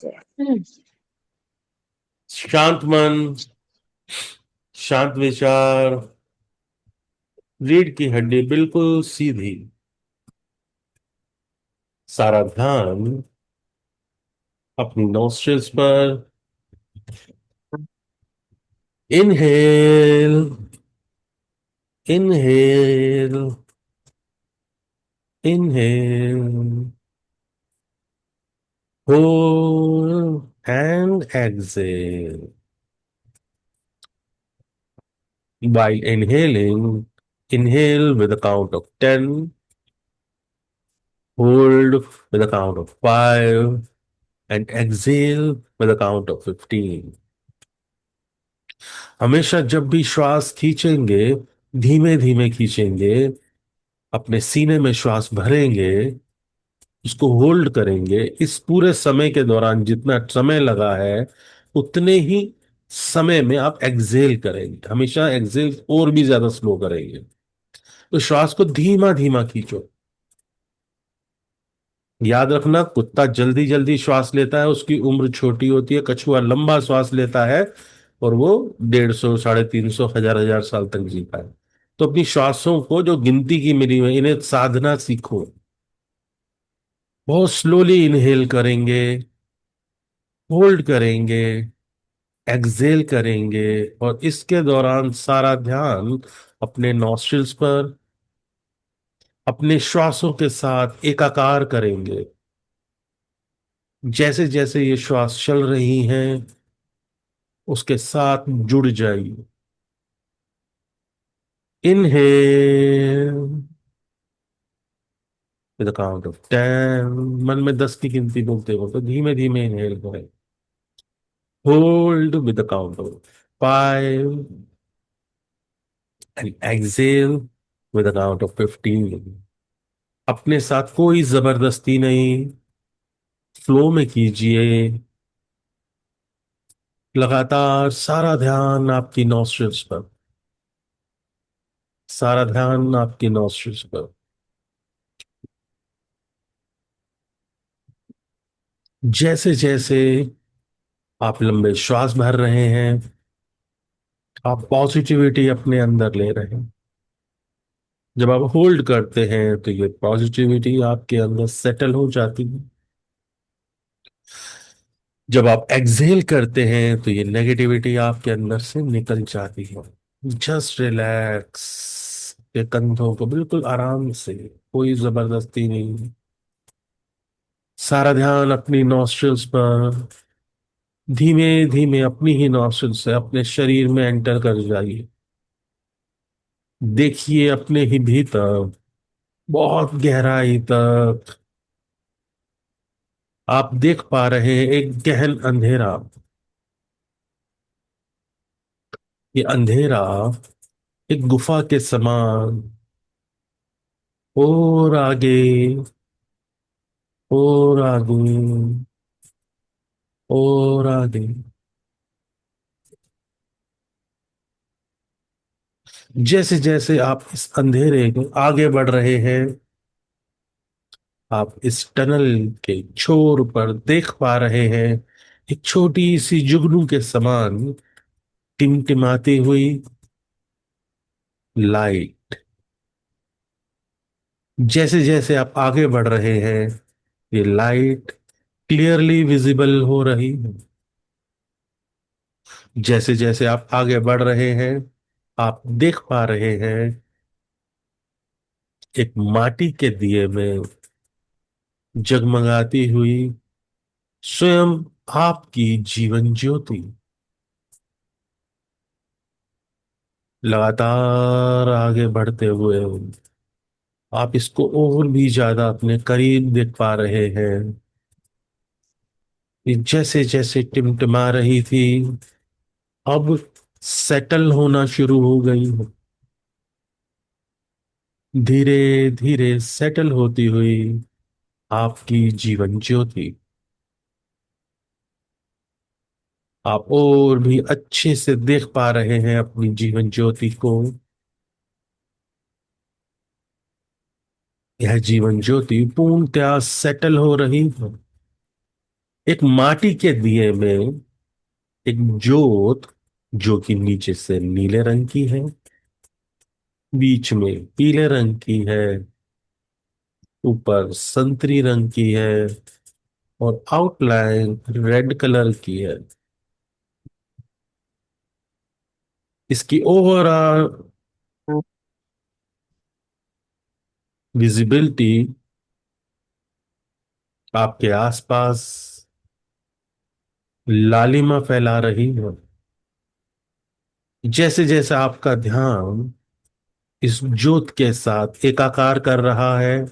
हम्म। शांत मन, शांत विचार, रीढ़ की हड्डी बिल्कुल सीधी। सारा ध्यान अपनी नॉस्ट्रिल्स पर। Inhale, inhale, inhale, hold and exhale. While inhaling, inhale with a count of 10, hold with a count of 5, and exhale with a count of 15. हमेशा जब भी श्वास खींचेंगे, धीमे धीमे खींचेंगे। अपने सीने में श्वास भरेंगे, उसको होल्ड करेंगे। इस पूरे समय के दौरान जितना समय लगा है, उतने ही समय में आप एक्सेल करेंगे। हमेशा एक्सेल और भी ज्यादा स्लो करेंगे। तो श्वास को धीमा धीमा खींचो। याद रखना, कुत्ता जल्दी जल्दी श्वास लेता है, उसकी उम्र छोटी होती है। कछुआ लंबा श्वास लेता है और वो 150, 350, हजार हजार साल तक जीता है। तो अपनी श्वासों को जो गिनती की मिली हुई है, इन्हें साधना सीखो। बहुत स्लोली इनहेल करेंगे, होल्ड करेंगे, एक्सहेल करेंगे, और इसके दौरान सारा ध्यान अपने नॉस्ट्रिल्स पर, अपने श्वासों के साथ एकाकार करेंगे। जैसे जैसे ये श्वास चल रही हैं, उसके साथ जुड़ जाइए। Inhale with count of 10। मन में 10 की गिनती बोलते हो तो धीमे धीमे इनहेल करें। Hold with count of 5 and exhale with count of 15। अपने साथ कोई जबरदस्ती नहीं, फ्लो में कीजिए। लगातार सारा ध्यान आपकी नॉस्ट्रिल्स पर, सारा ध्यान आपकी नॉस्ट्रिल्स पर। जैसे जैसे आप लंबे श्वास भर रहे हैं, आप पॉजिटिविटी अपने अंदर ले रहे हैं। जब आप होल्ड करते हैं तो ये पॉजिटिविटी आपके अंदर सेटल हो जाती है। जब आप एक्सहेल करते हैं तो ये नेगेटिविटी आपके अंदर से निकल जाती है। जस्ट रिलैक्स के कंधों को बिल्कुल आराम से, कोई जबरदस्ती नहीं। सारा ध्यान अपनी नॉस्ट्रिल्स पर। धीमे धीमे अपनी ही नॉस्ट्रिल से अपने शरीर में एंटर कर जाइए। देखिए अपने ही भीतर, बहुत गहराई तक। आप देख पा रहे हैं एक गहन अंधेरा। ये अंधेरा एक गुफा के समान और आगे, और आगे, और आगे। जैसे जैसे आप इस अंधेरे को आगे बढ़ रहे हैं, आप इस टनल के छोर पर देख पा रहे हैं एक छोटी सी जुगनू के समान टिमटिमाती हुई लाइट। जैसे जैसे आप आगे बढ़ रहे हैं, ये लाइट क्लियरली विजिबल हो रही है। जैसे जैसे आप आगे बढ़ रहे हैं, आप देख पा रहे हैं एक माटी के दिए में जगमगाती हुई स्वयं आपकी जीवन ज्योति। लगातार आगे बढ़ते हुए आप इसको और भी ज्यादा अपने करीब देख पा रहे हैं। ये जैसे जैसे टिमटिमा रही थी, अब सेटल होना शुरू हो गई है। धीरे धीरे सेटल होती हुई आपकी जीवन ज्योति। आप और भी अच्छे से देख पा रहे हैं अपनी जीवन ज्योति को। यह जीवन ज्योति पूर्णतया सेटल हो रही है। एक माटी के दिए में एक जोत, जो कि नीचे से नीले रंग की है, बीच में पीले रंग की है, ऊपर संतरी रंग की है, और आउटलाइन रेड कलर की है। इसकी ओवरऑल विजिबिलिटी आपके आसपास लालिमा फैला रही है। जैसे जैसे आपका ध्यान इस ज्योत के साथ एकाकार कर रहा है,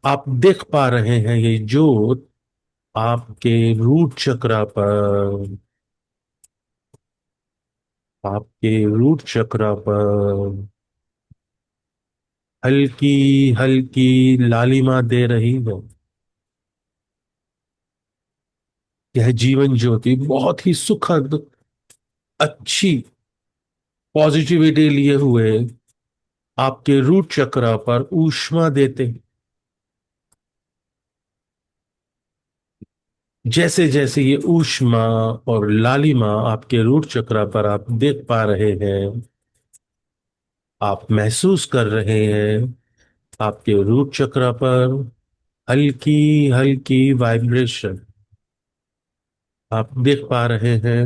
आप देख पा रहे हैं ये ज्योत आपके रूट चक्रा पर, आपके रूट चक्रा पर हल्की हल्की लालिमा दे रही है। यह जीवन ज्योति बहुत ही सुखद, अच्छी पॉजिटिविटी लिए हुए आपके रूट चक्रा पर ऊष्मा देते। जैसे जैसे ये ऊष्मा और लालिमा आपके रूट चक्रा पर आप देख पा रहे हैं, आप महसूस कर रहे हैं, आपके रूट चक्रा पर हल्की हल्की वाइब्रेशन आप देख पा रहे हैं,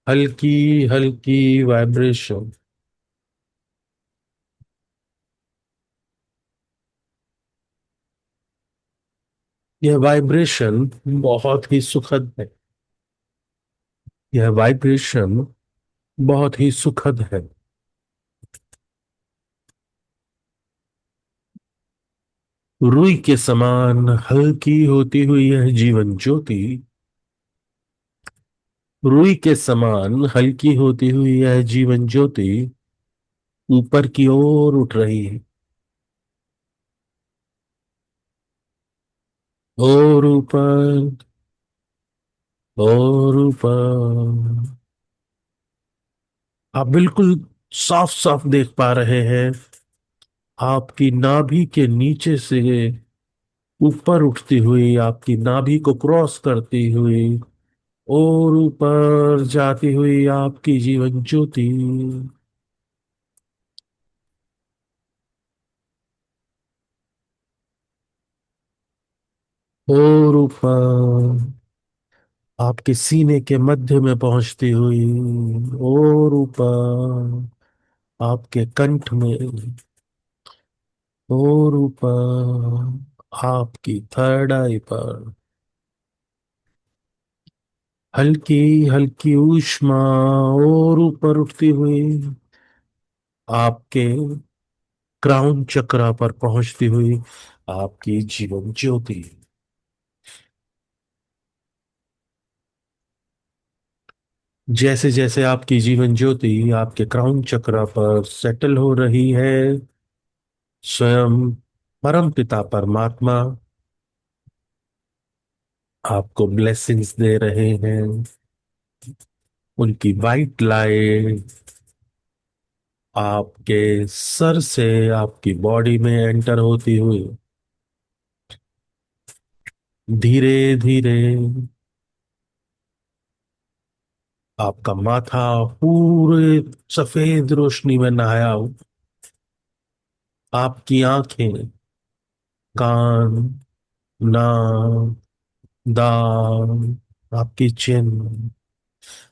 हल्की हल्की वाइब्रेशन। यह वाइब्रेशन बहुत ही सुखद है। यह वाइब्रेशन बहुत ही सुखद है। रुई के समान हल्की होती हुई यह जीवन ज्योति, रुई के समान हल्की होती हुई यह जीवन ज्योति ऊपर की ओर उठ रही है, और ऊपर, और ऊपर। आप बिल्कुल साफ साफ देख पा रहे हैं, आपकी नाभि के नीचे से ऊपर उठती हुई, आपकी नाभि को क्रॉस करती हुई और ऊपर जाती हुई आपकी जीवन ज्योति, और ऊपर आपके सीने के मध्य में पहुंचती हुई, और ऊपर आपके कंठ में, और ऊपर आपकी थर्ड आई पर हल्की हल्की ऊष्मा, और ऊपर उठती हुई आपके क्राउन चक्रा पर पहुंचती हुई आपकी जीवन ज्योति। जैसे जैसे आपकी जीवन ज्योति आपके क्राउन चक्रा पर सेटल हो रही है, स्वयं परम पिता परमात्मा आपको ब्लेसिंग्स दे रहे हैं। उनकी वाइट लाइट आपके सर से आपकी बॉडी में एंटर होती हुई धीरे धीरे आपका माथा पूरे सफेद रोशनी में नहाया हो, आपकी आंखें, कान, नाक, दांत, आपकी चिन,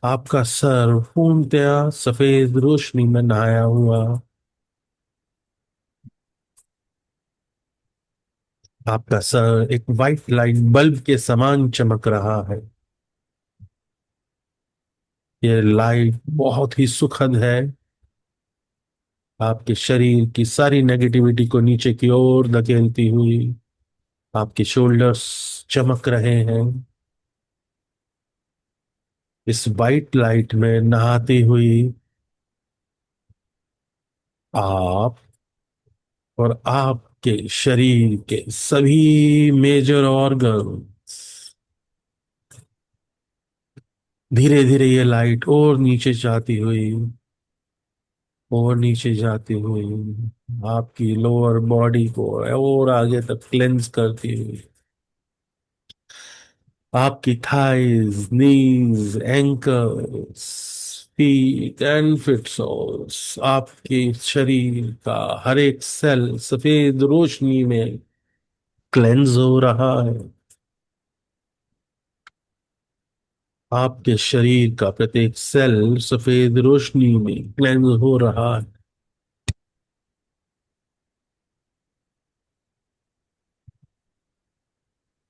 आपका सर पूर्णतया सफेद रोशनी में नहाया हुआ, आपका सर एक वाइट लाइट बल्ब के समान चमक रहा है। ये लाइट बहुत ही सुखद है, आपके शरीर की सारी नेगेटिविटी को नीचे की ओर धकेलती हुई आपके शोल्डर्स चमक रहे हैं। इस वाइट लाइट में नहाती हुई आप और आपके शरीर के सभी मेजर ऑर्गन, धीरे धीरे ये लाइट और नीचे जाती हुई, और नीचे जाती हुई आपकी लोअर बॉडी को और आगे तक क्लेंस करती हुई आपकी thighs, knees, ankles, feet and feet soles, आपके शरीर का हर एक सेल सफेद रोशनी में क्लेंज हो रहा है। आपके शरीर का प्रत्येक सेल सफेद रोशनी में क्लेंज हो रहा है।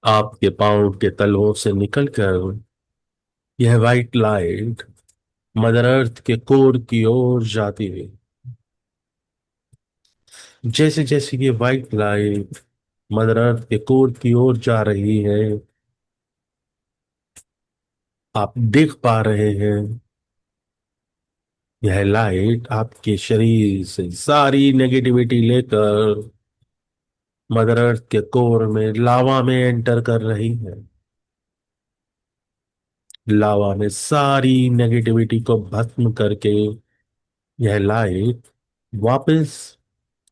आपके पांव के तलवों से निकलकर यह वाइट लाइट मदर अर्थ के कोर की ओर जाती हुई, जैसे जैसे ये वाइट लाइट मदर अर्थ के कोर की ओर जा रही है, आप देख पा रहे हैं यह लाइट आपके शरीर से सारी नेगेटिविटी लेकर मदर अर्थ के कोर में लावा में एंटर कर रही है। लावा में सारी नेगेटिविटी को भस्म करके यह लाइट वापस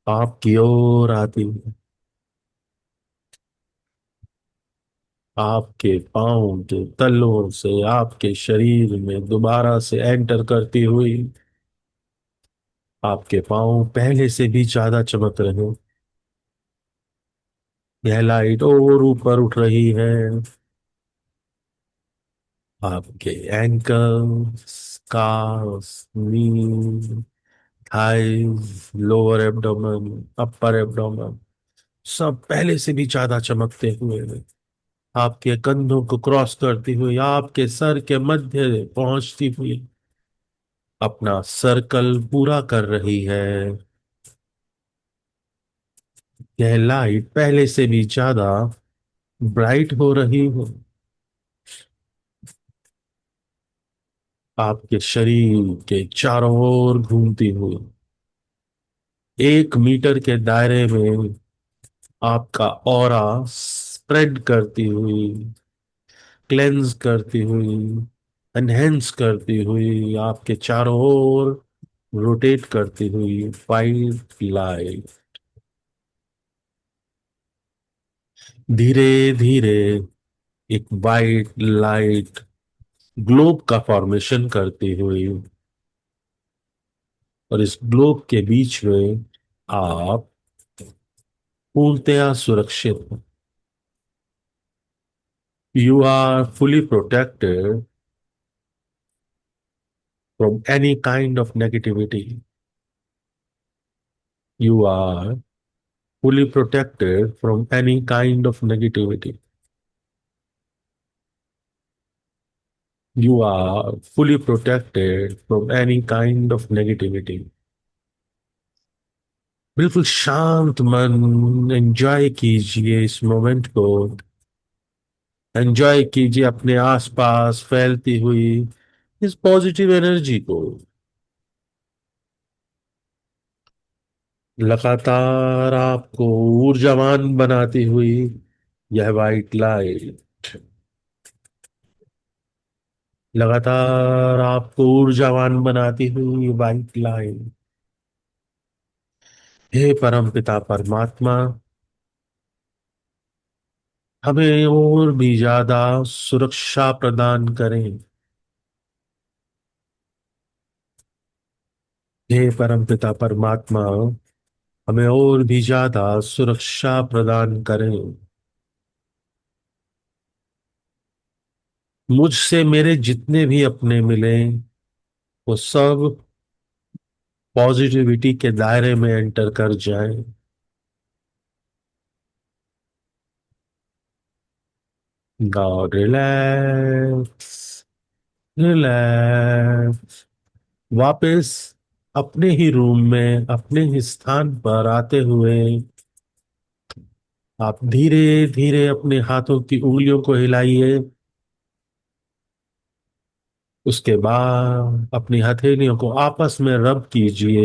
आपकी ओर आती है, आपके पांव के तलों से आपके शरीर में दोबारा से एंटर करती हुई। आपके पांव पहले से भी ज्यादा चमक रहे हैं। यह लाइट और ऊपर उठ रही है। आपके ankles, calves, knee, thighs, lower abdomen, upper abdomen सब पहले से भी ज्यादा चमकते हुए हैं। आपके कंधों को क्रॉस करती हुई आपके सर के मध्य पहुंचती हुई अपना सर्कल पूरा कर रही है। यह लाइट पहले से भी ज्यादा ब्राइट हो रही है। आपके शरीर के चारों ओर घूमती हुई 1 मीटर के दायरे में आपका ऑरा स्प्रेड करती हुई, क्लेंज करती हुई, एनहेंस करती हुई, आपके चारों ओर रोटेट करती हुई वाइट लाइट धीरे धीरे एक वाइट लाइट ग्लोब का फॉर्मेशन करती हुई, और इस ग्लोब के बीच में आप पूर्णतया सुरक्षित हैं। You are fully protected from any kind of negativity. You are fully protected from any kind of negativity. You are fully protected from any kind of negativity. बिल्कुल शांत मन एंजॉय कीजिए इस मोमेंट को। एंजॉय कीजिए अपने आसपास फैलती हुई इस पॉजिटिव एनर्जी को। लगातार आपको ऊर्जावान बनाती हुई यह वाइट लाइट लगातार आपको ऊर्जावान बनाती हुई वाइट लाइट, हे परम पिता परमात्मा, हमें और भी ज्यादा सुरक्षा प्रदान करें। हे परम पिता परमात्मा, हमें और भी ज्यादा सुरक्षा प्रदान करें। मुझसे मेरे जितने भी अपने मिले वो सब पॉजिटिविटी के दायरे में एंटर कर जाएं। Now relax, relax. वापस अपने ही रूम में अपने ही स्थान पर आते हुए आप धीरे धीरे अपने हाथों की उंगलियों को हिलाइए। उसके बाद अपनी हथेलियों को आपस में रब कीजिए।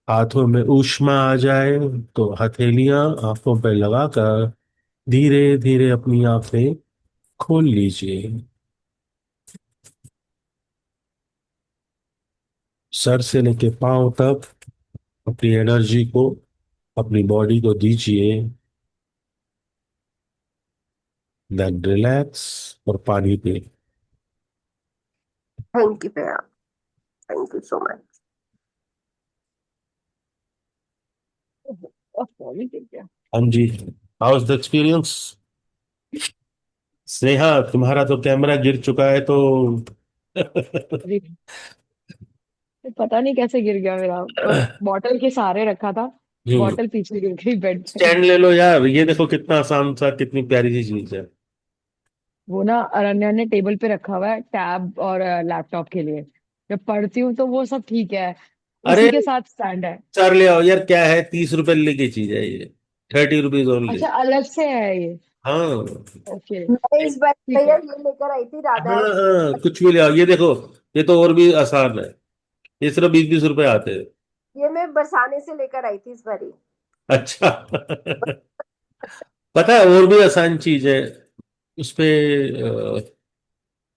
हाथों में ऊष्मा आ जाए तो हथेलियां आंखों पर लगाकर धीरे धीरे अपनी आंखें खोल लीजिए। सर से लेके पांव तक अपनी एनर्जी को, अपनी बॉडी को दीजिए। देन रिलैक्स और पानी पिए। थैंक यू भैया, थैंक यू सो मच। अभी ठीक है। हाँ जी। How is the experience? Sneha, तुम्हारा तो कैमरा गिर चुका है तो अभी पता नहीं कैसे गिर गया मेरा, बॉटल के सहारे रखा था, हम्म। बॉटल पीछे गिर गई बेड पे। स्टैंड ले लो यार, ये देखो कितना आसान सा, कितनी प्यारी सी चीज है। वो ना अरण्या ने टेबल पे रखा हुआ है टैब और लैपटॉप के लिए, जब पढ़ती हूँ तो वो सब ठीक है, अरे उसी के साथ स्टैंड है। चार ले आओ यार, क्या है, 30 रुपए की चीज है ये, 30 रुपीज ओनली। अच्छा अलग से है ये? हाँ ओके मैं इस बार ठीक भैया है। ये लेकर आई थी हाँ राधा। हाँ, कुछ भी ले आओ, ये देखो, ये तो और भी आसान है, ये सिर्फ 20-20 रुपए आते हैं। ये मैं बरसाने से लेकर आई थी इस बारी। अच्छा पता है और भी आसान चीज है, उसपे